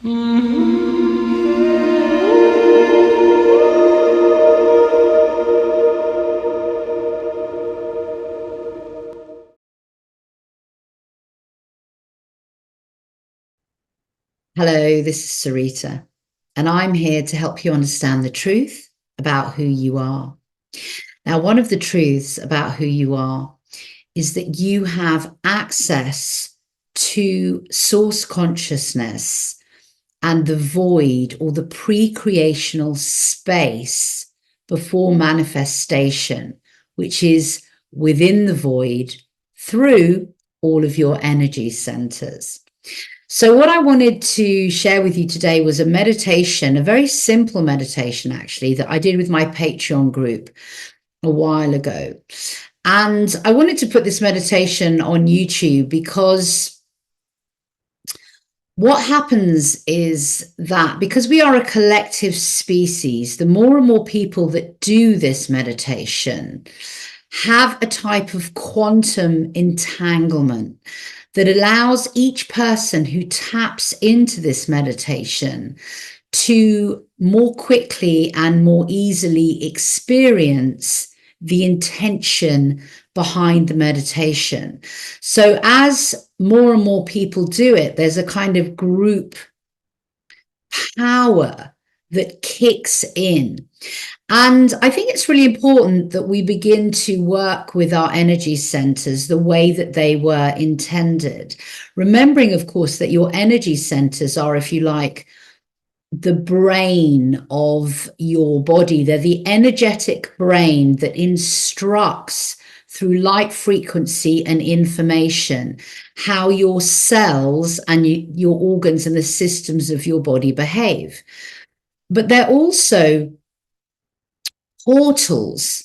Hello, this is Sarita, and I'm here to help you understand the truth about who you are. Now, one of the truths about who you are is that you have access to source consciousness and the void, or the pre-creational space before manifestation, which is within the void through all of your energy centers. So what I wanted to share with you today was a meditation, a very simple meditation, actually, that I did with my Patreon group a while ago. And I wanted to put this meditation on YouTube because what happens is that because we are a collective species, the more and more people that do this meditation have a type of quantum entanglement that allows each person who taps into this meditation to more quickly and more easily experience the intention behind the meditation. So as more and more people do it, there's a kind of group power that kicks in. And I think it's really important that we begin to work with our energy centers the way that they were intended. Remembering, of course, that your energy centers are, if you like, the brain of your body. They're the energetic brain that instructs through light frequency and information how your cells and your organs and the systems of your body behave. But they're also portals.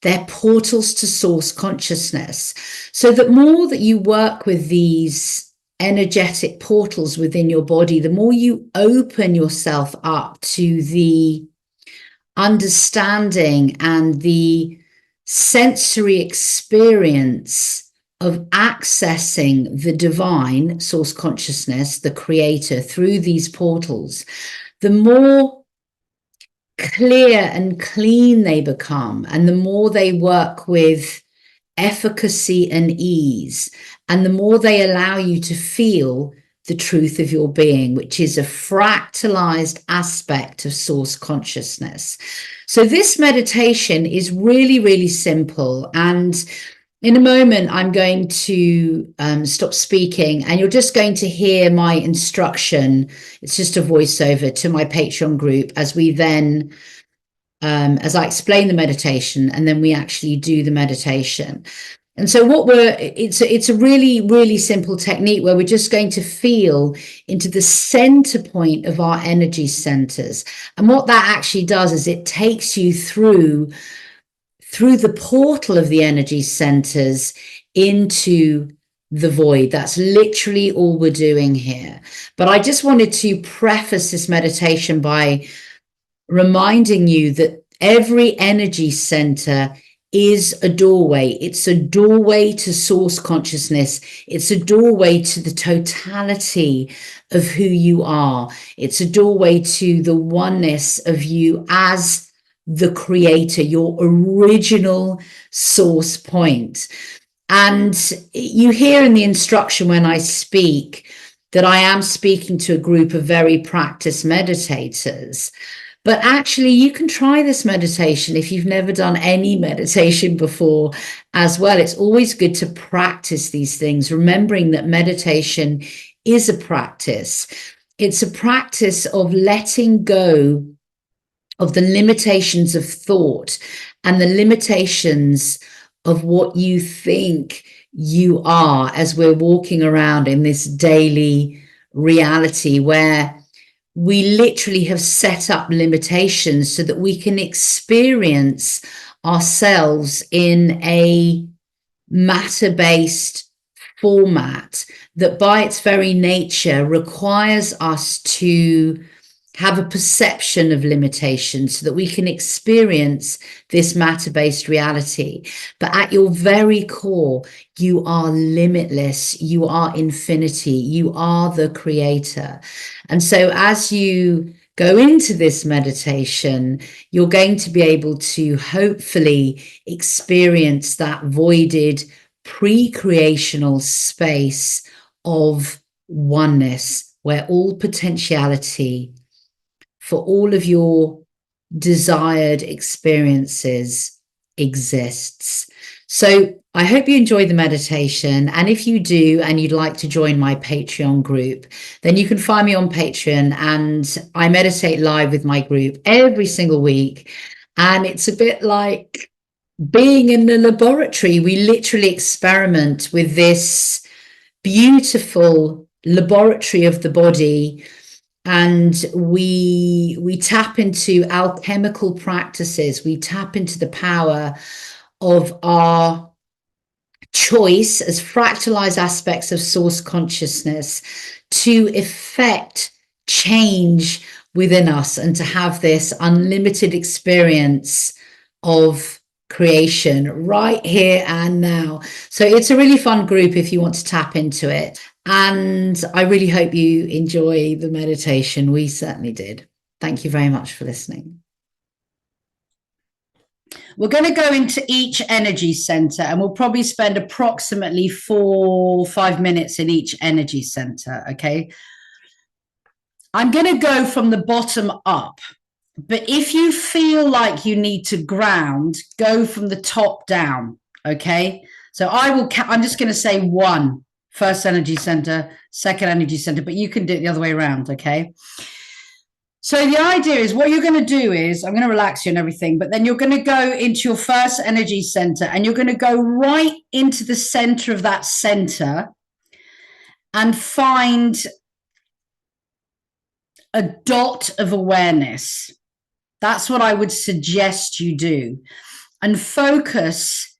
They're portals to source consciousness. So that more that you work with these energetic portals within your body, the more you open yourself up to the understanding and the sensory experience of accessing the divine source consciousness, the creator, through these portals, the more clear and clean they become, and the more they work with efficacy and ease, and the more they allow you to feel the truth of your being, which is a fractalized aspect of source consciousness. So this meditation is really, really simple. And in a moment, I'm going to stop speaking, and you're just going to hear my instruction. It's just a voiceover to my Patreon group as we then, as I explain the meditation, and then we actually do the meditation. And so it's a really, really simple technique where we're just going to feel into the center point of our energy centers. And what that actually does is it takes you through the portal of the energy centers into the void. That's literally all we're doing here. But I just wanted to preface this meditation by reminding you that every energy center is a doorway. It's a doorway to source consciousness. It's a doorway to the totality of who you are. It's a doorway to the oneness of you as the creator, your original source point. And you hear in the instruction when I speak that I am speaking to a group of very practiced meditators. But actually, you can try this meditation if you've never done any meditation before as well. It's always good to practice these things, remembering that meditation is a practice. It's a practice of letting go of the limitations of thought and the limitations of what you think you are as we're walking around in this daily reality where we literally have set up limitations so that we can experience ourselves in a matter-based format that by its very nature requires us to have a perception of limitation so that we can experience this matter-based reality. But at your very core, you are limitless, you are infinity, you are the creator. And so as you go into this meditation, you're going to be able to hopefully experience that voided pre-creational space of oneness, where all potentiality for all of your desired experiences exists. So I hope you enjoy the meditation. And if you do, and you'd like to join my Patreon group, then you can find me on Patreon, and I meditate live with my group every single week. And it's a bit like being in the laboratory. We literally experiment with this beautiful laboratory of the body, and we tap into alchemical practices. We tap into the power of our choice as fractalized aspects of source consciousness to effect change within us and to have this unlimited experience of creation right here and now. So it's a really fun group if you want to tap into it. And I really hope you enjoy the meditation. We certainly did. Thank you very much for listening. We're going to go into each energy center, and we'll probably spend approximately 4 or 5 minutes in each energy center. Okay. I'm going to go from the bottom up, but if you feel like you need to ground, go from the top down. Okay. So I'm just going to say 1. First energy center, second energy center, but you can do it the other way around, okay? So the idea is what you're going to do is, I'm going to relax you and everything, but then you're going to go into your first energy center, and you're going to go right into the center of that center and find a dot of awareness. That's what I would suggest you do. And focus,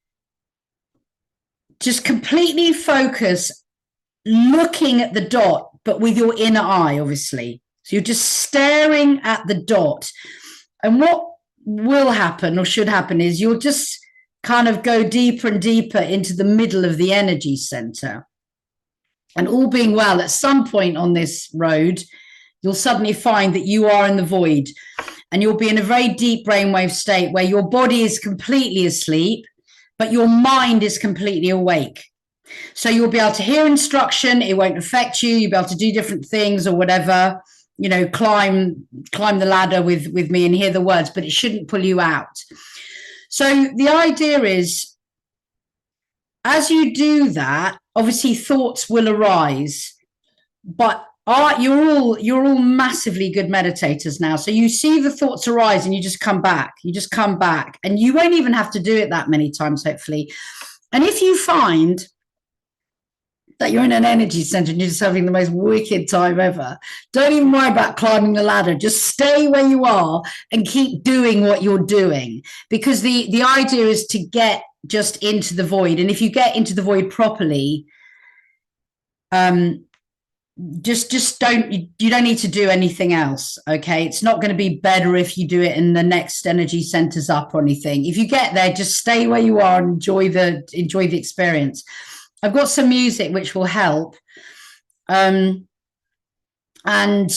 just completely focus, looking at the dot, but with your inner eye, obviously. So you're just staring at the dot. And what will happen or should happen is you'll just kind of go deeper and deeper into the middle of the energy center. And all being well, at some point on this road, you'll suddenly find that you are in the void, and you'll be in a very deep brainwave state where your body is completely asleep, but your mind is completely awake. So you'll be able to hear instruction. It won't affect you. You'll be able to do different things or whatever, you know, climb the ladder with me and hear the words, but it shouldn't pull you out. So the idea is, as you do that, obviously thoughts will arise, but you're all massively good meditators now. So you see the thoughts arise and you just come back. And you won't even have to do it that many times, hopefully. And if you find that you're in an energy center and you're just having the most wicked time ever, don't even worry about climbing the ladder. Just stay where you are and keep doing what you're doing, because the idea is to get just into the void. And if you get into the void properly, just don't need to do anything else. Okay, it's not going to be better if you do it in the next energy centers up or anything. If you get there, just stay where you are and enjoy the experience. I've got some music which will help. And I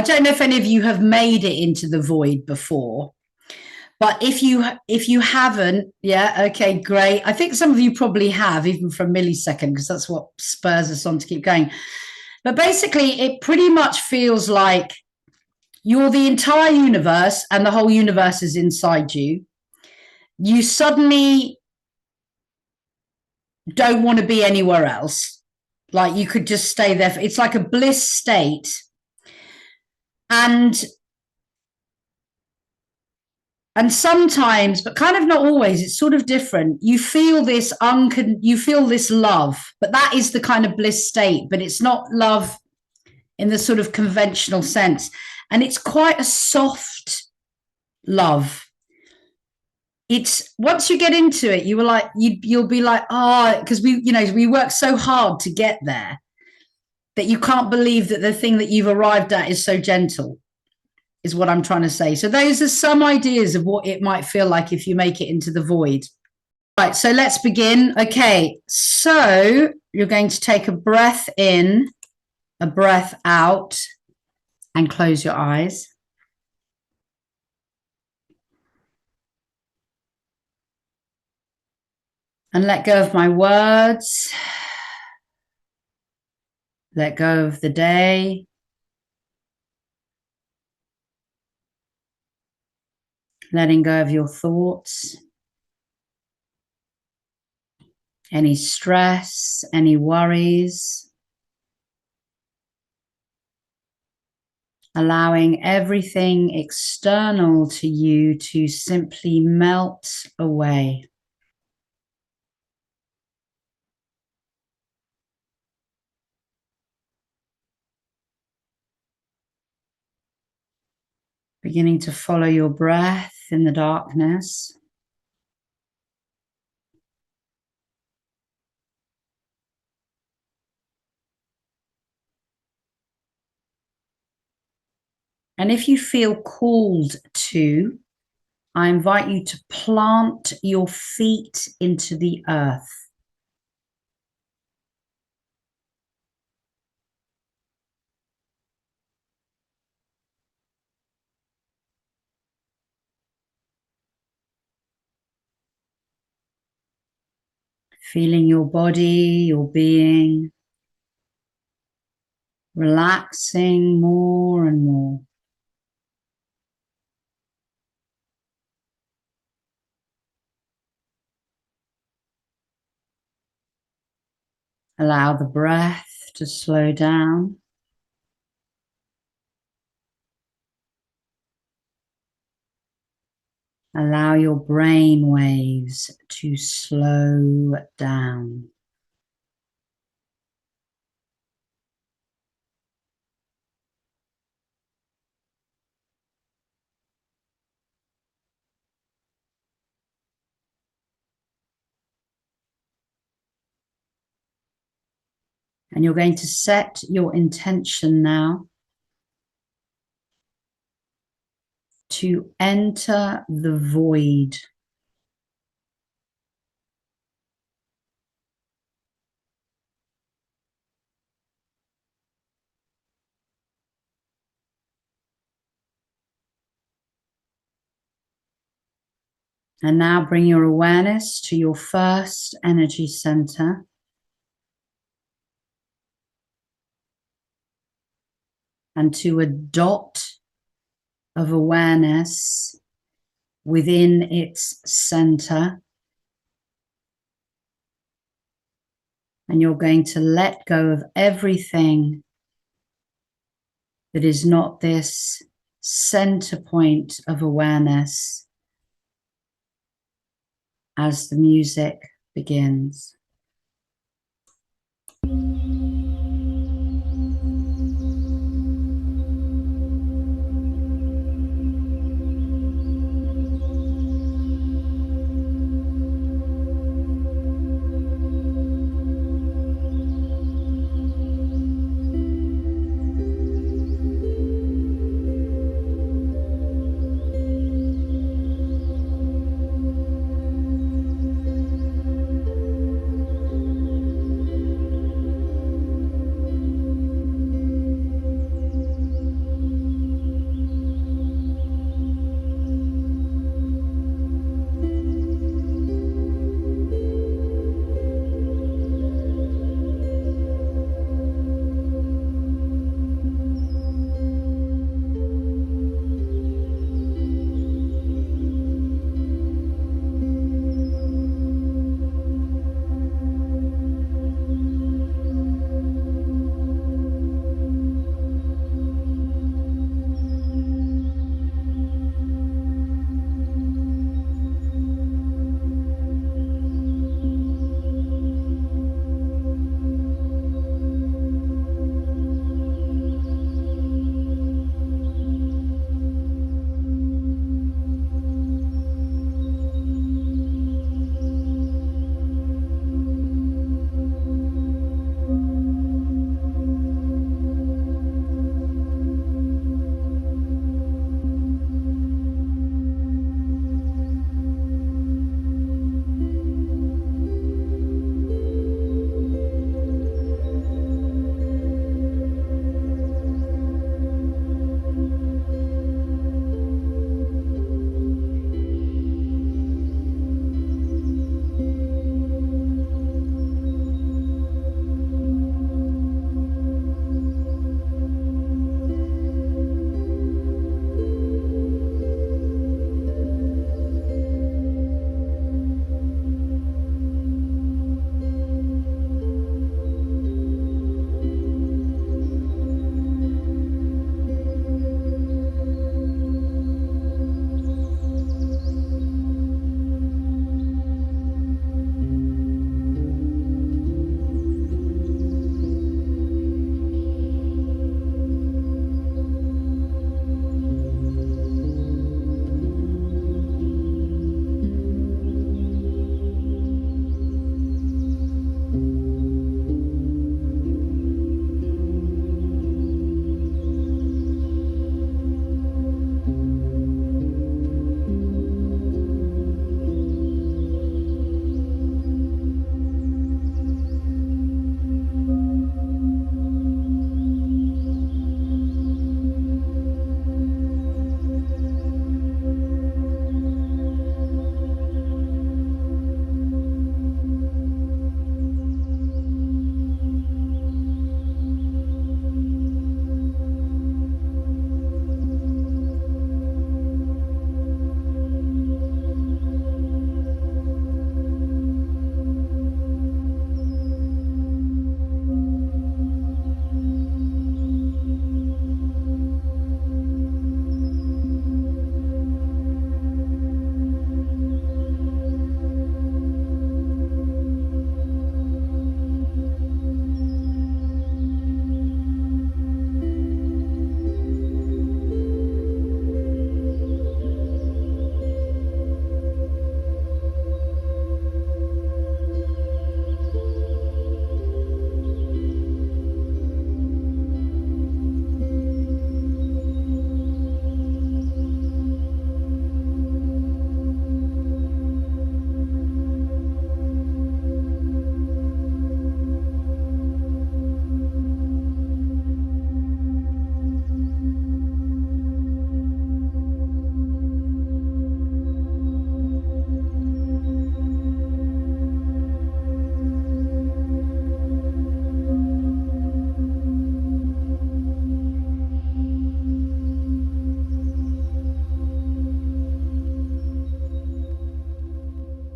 don't know if any of you have made it into the void before, but if you haven't, yeah, okay, great. I think some of you probably have, even for a millisecond, because that's what spurs us on to keep going. But basically, it pretty much feels like you're the entire universe and the whole universe is inside you. You suddenly don't want to be anywhere else. Like you could just stay there. It's like a bliss state. And sometimes, but kind of not always, it's sort of different. You feel this love, but that is the kind of bliss state, but it's not love in the sort of conventional sense. And it's quite a soft love. It's once you get into it, you were like, you'll be like, oh, because we work so hard to get there. that you can't believe that the thing that you've arrived at is so gentle, is what I'm trying to say. So those are some ideas of what it might feel like if you make it into the void. Right, so let's begin. Okay, so you're going to take a breath in, a breath out, and close your eyes. And let go of my words. Let go of the day. Letting go of your thoughts. Any stress, any worries. Allowing everything external to you to simply melt away. Beginning to follow your breath in the darkness. And if you feel called to, I invite you to plant your feet into the earth. Feeling your body, your being, relaxing more and more. Allow the breath to slow down. Allow your brain waves to slow down. And you're going to set your intention now to enter the void. And now bring your awareness to your first energy center. And to a dot of awareness within its center. And you're going to let go of everything that is not this center point of awareness as the music begins.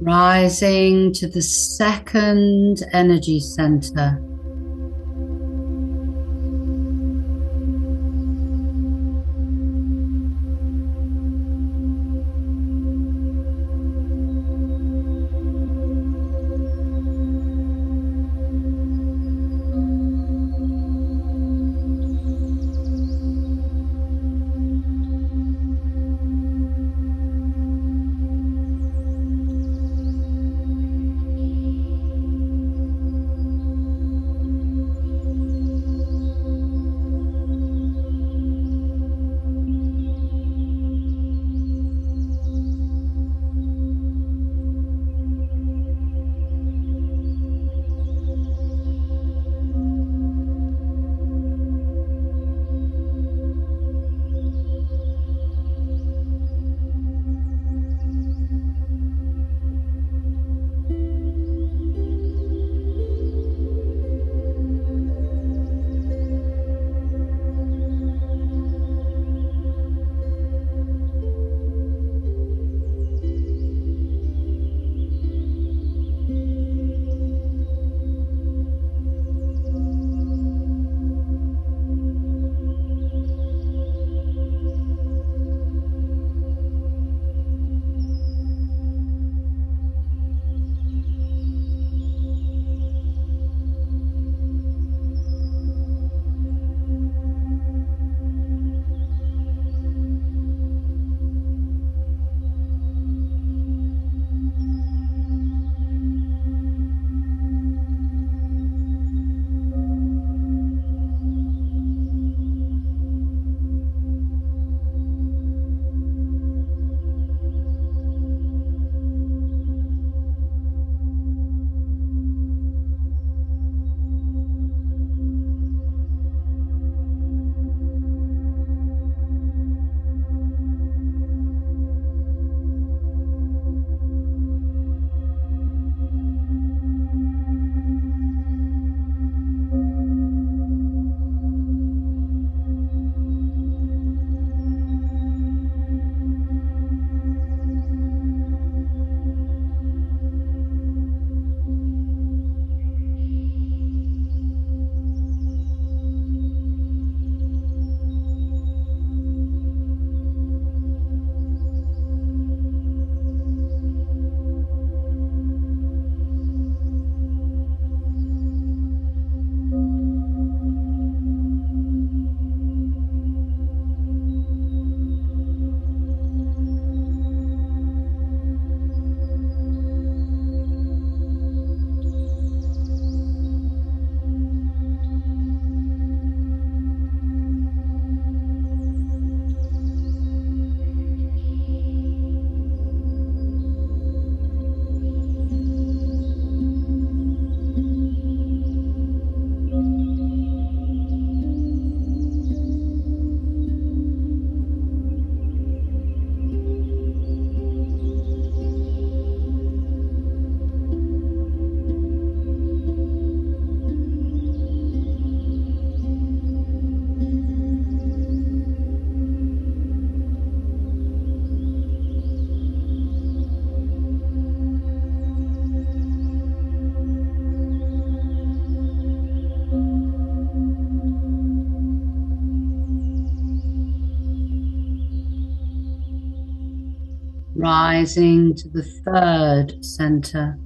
Rising to the second energy center. Rising to the third center.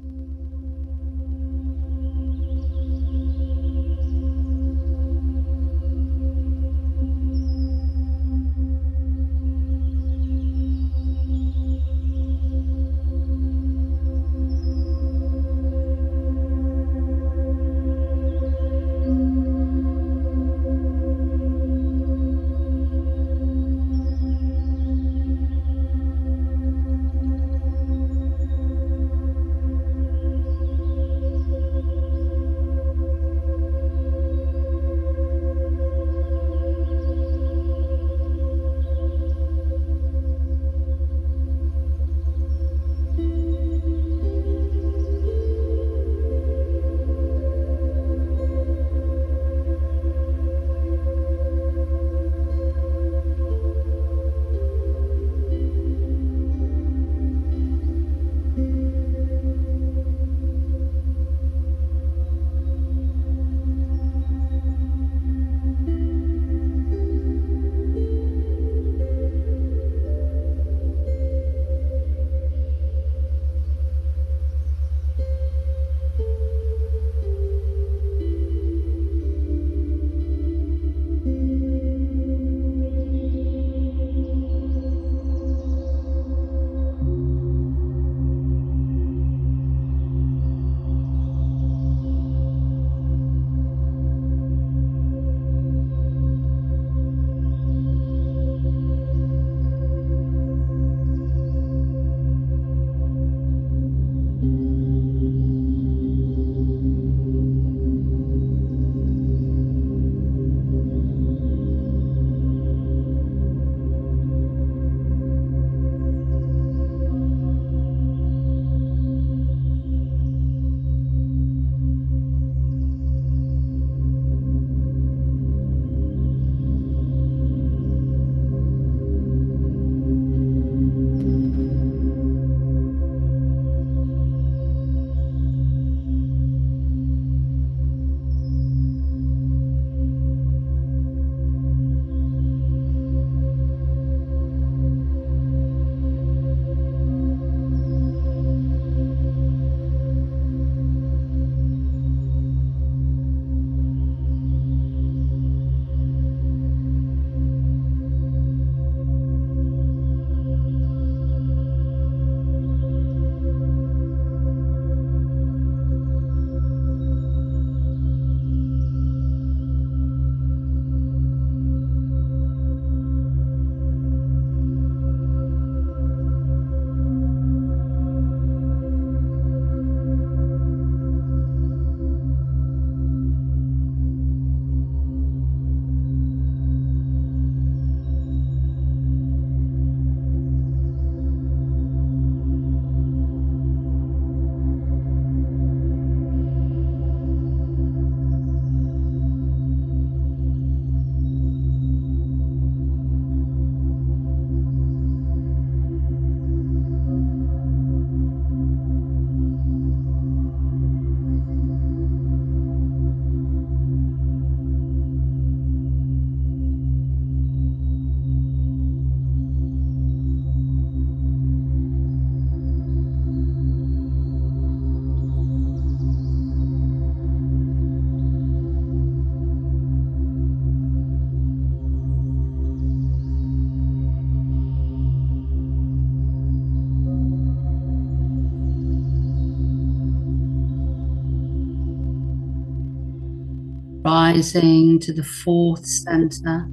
rising to the fourth center.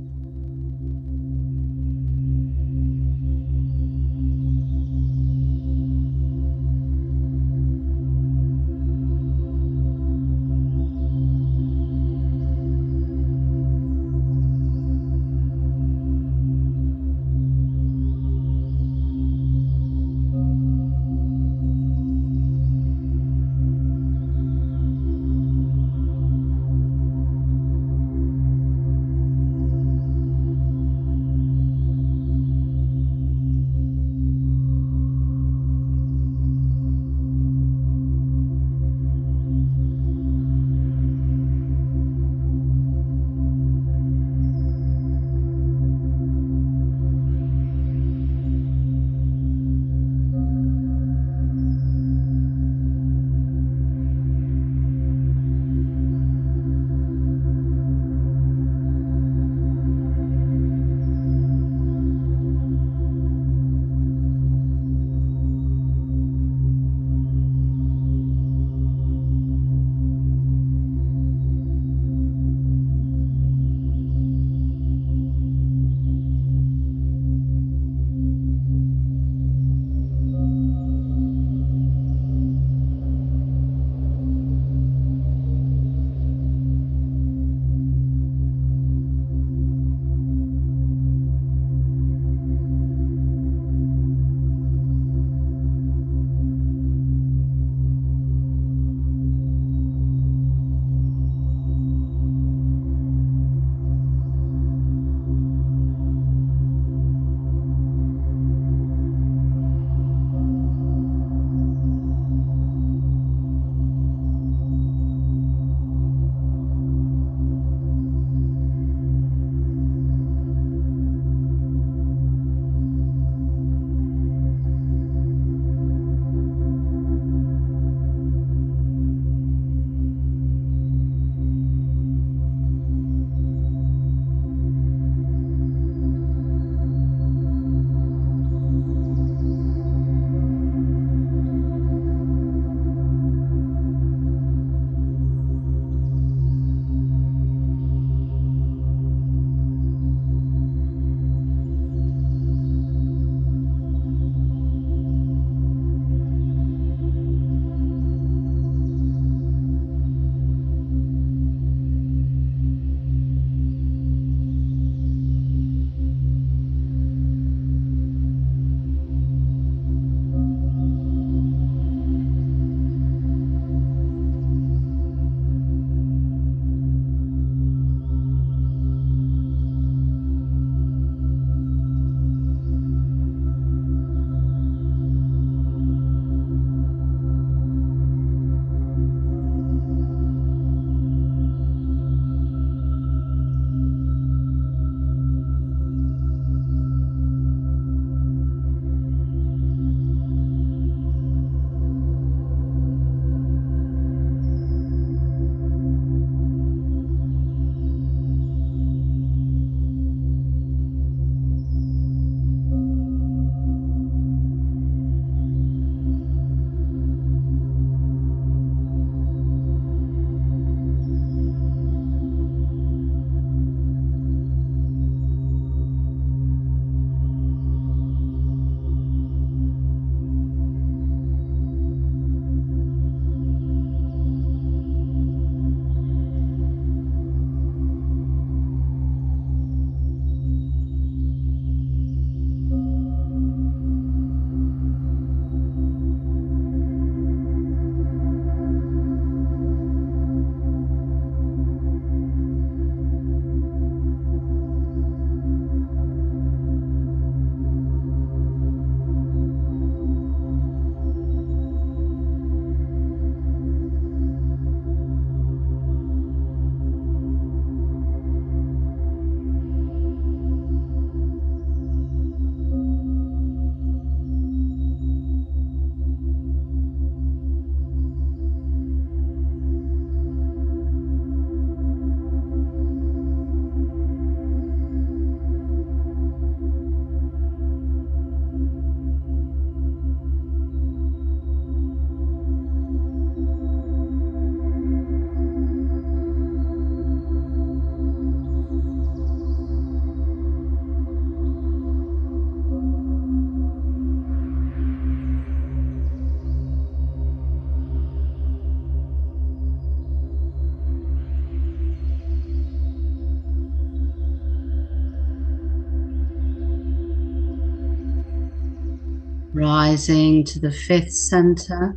rising to the fifth center.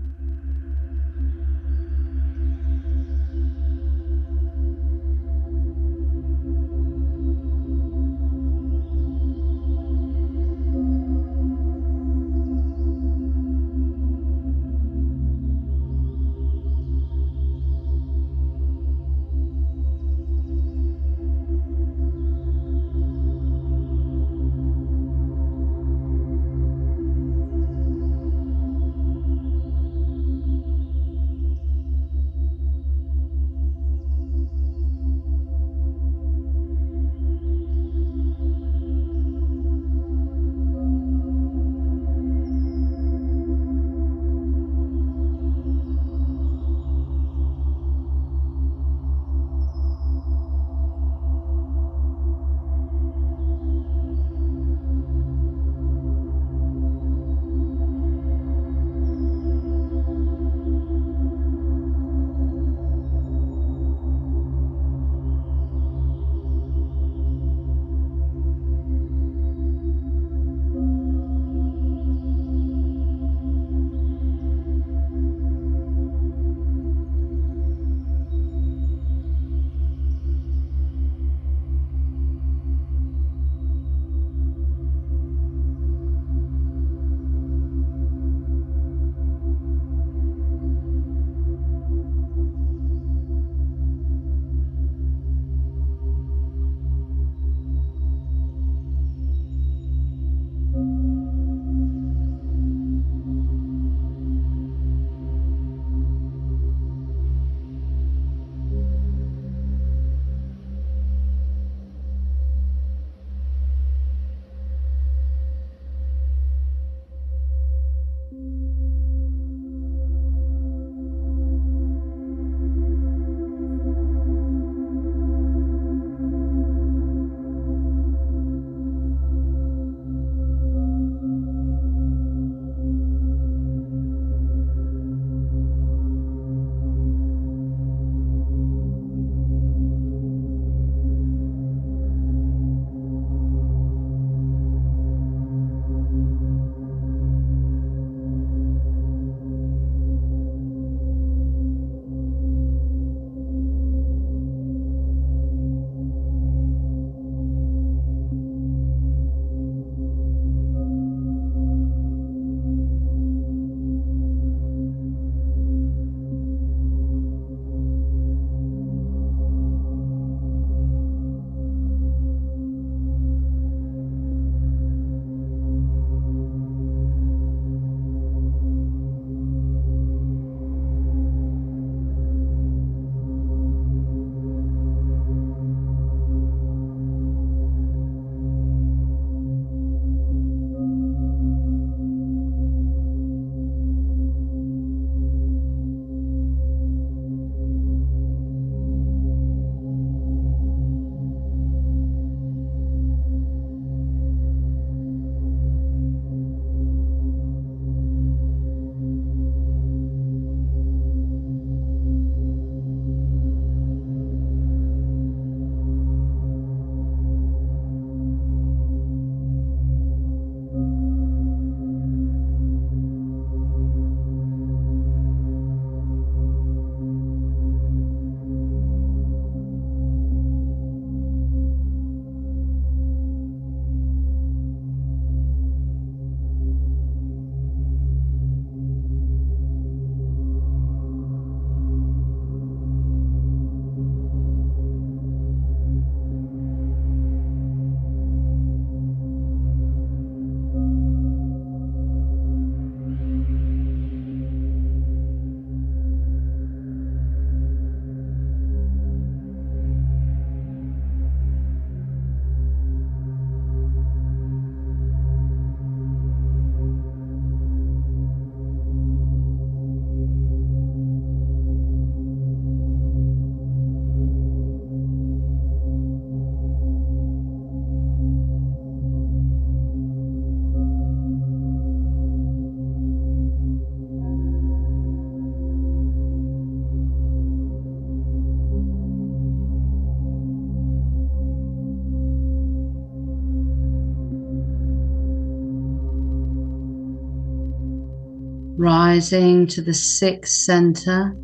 rising to the sixth center.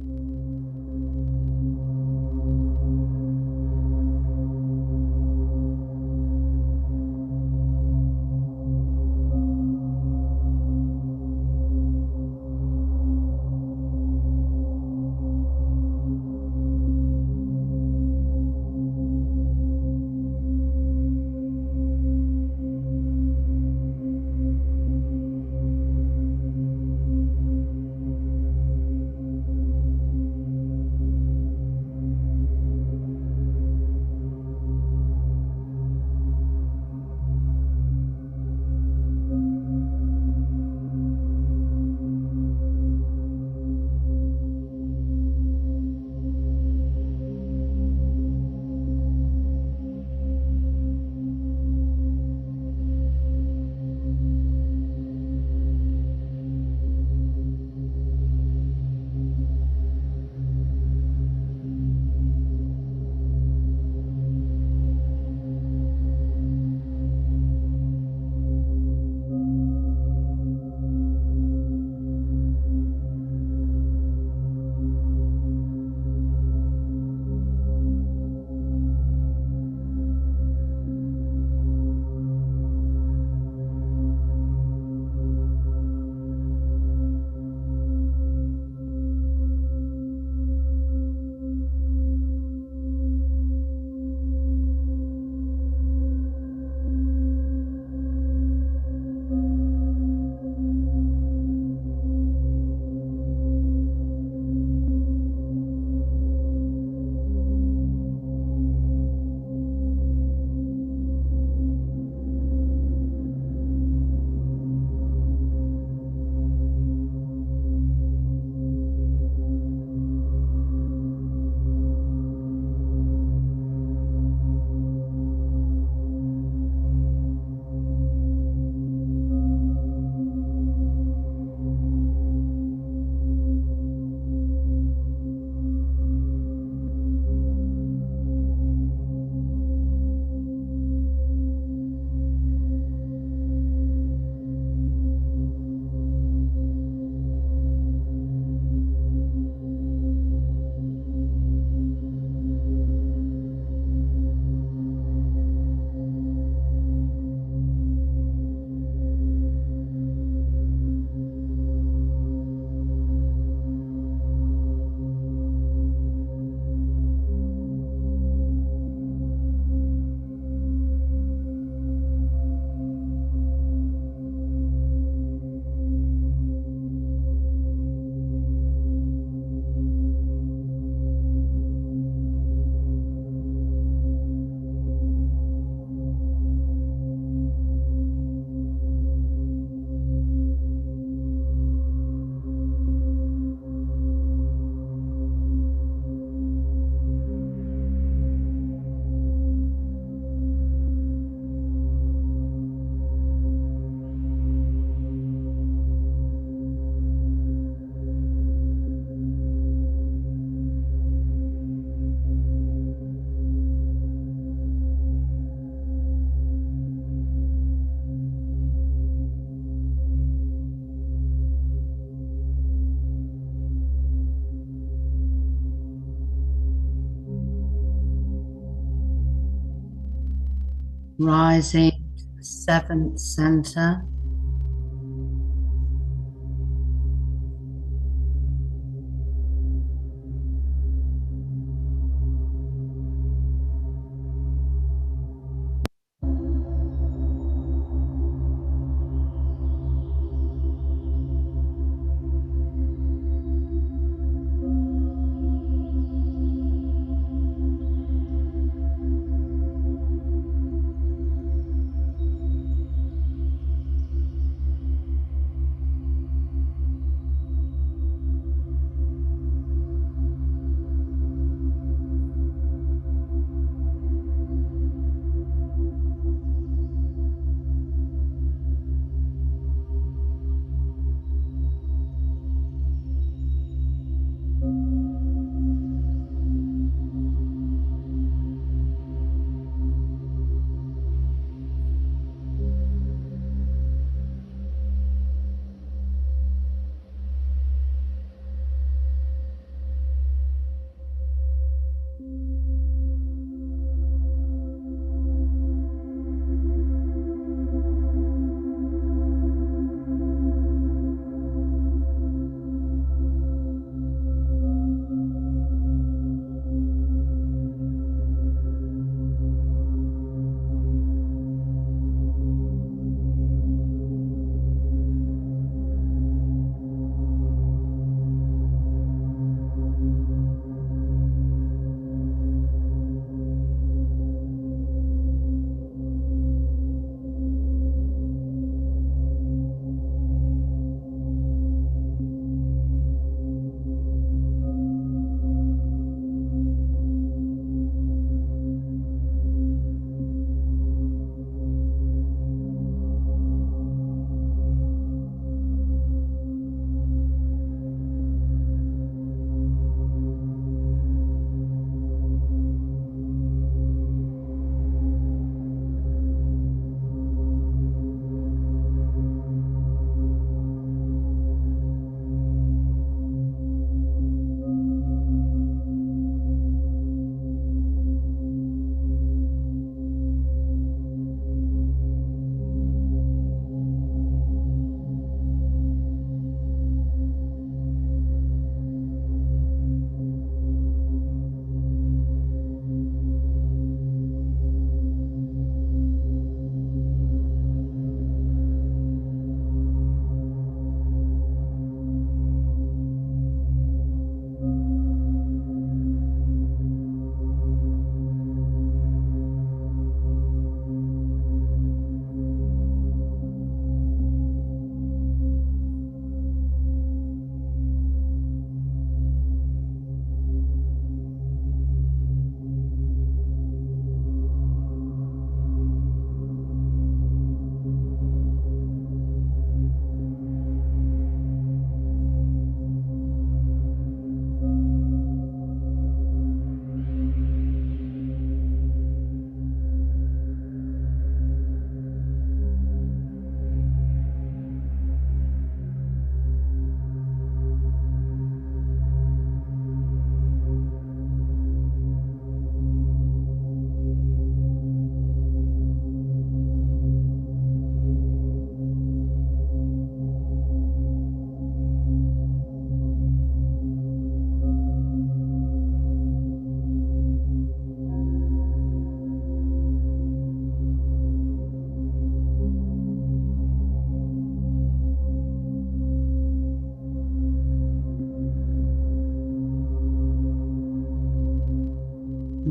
Rising to the seventh center.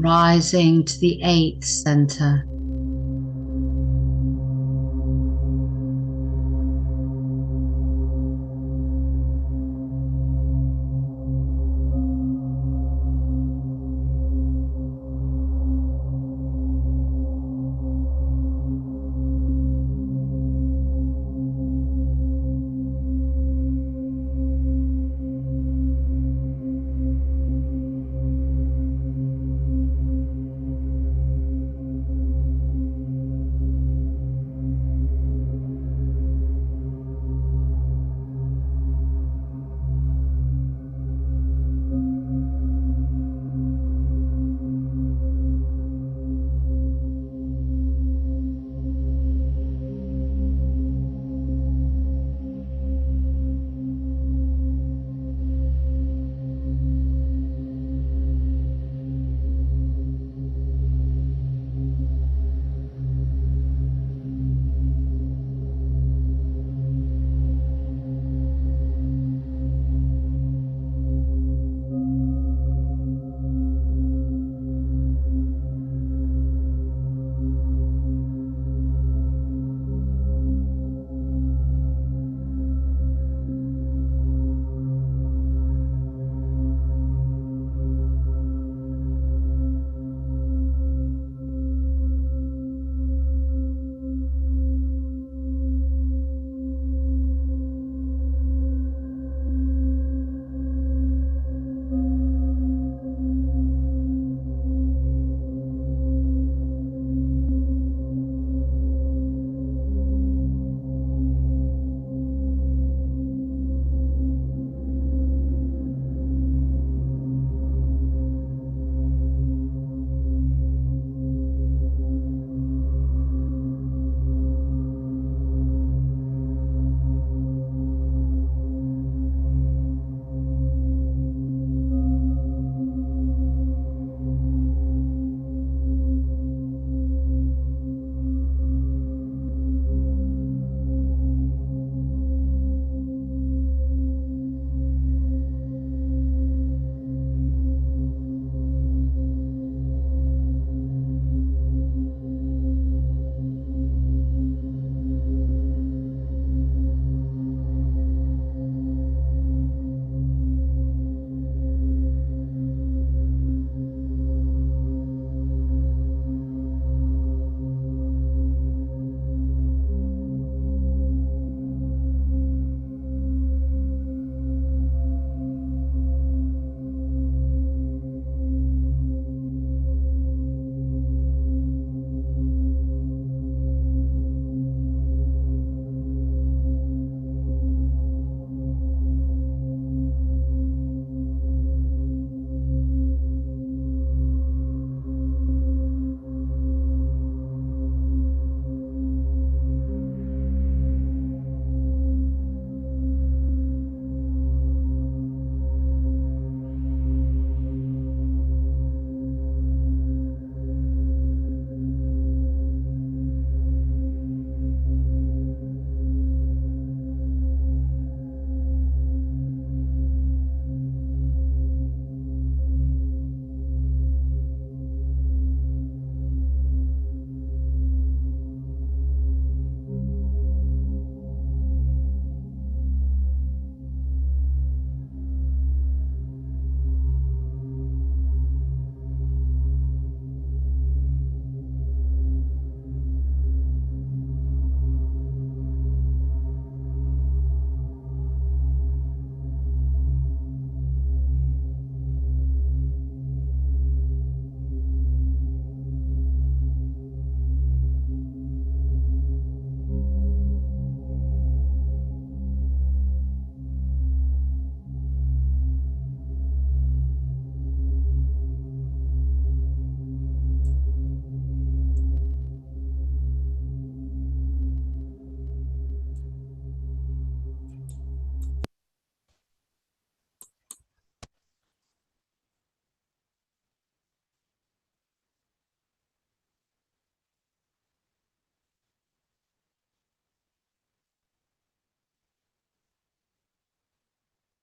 rising to the 8th center.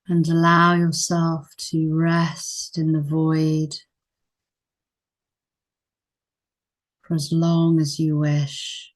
And allow yourself to rest in the void. for as long as you wish.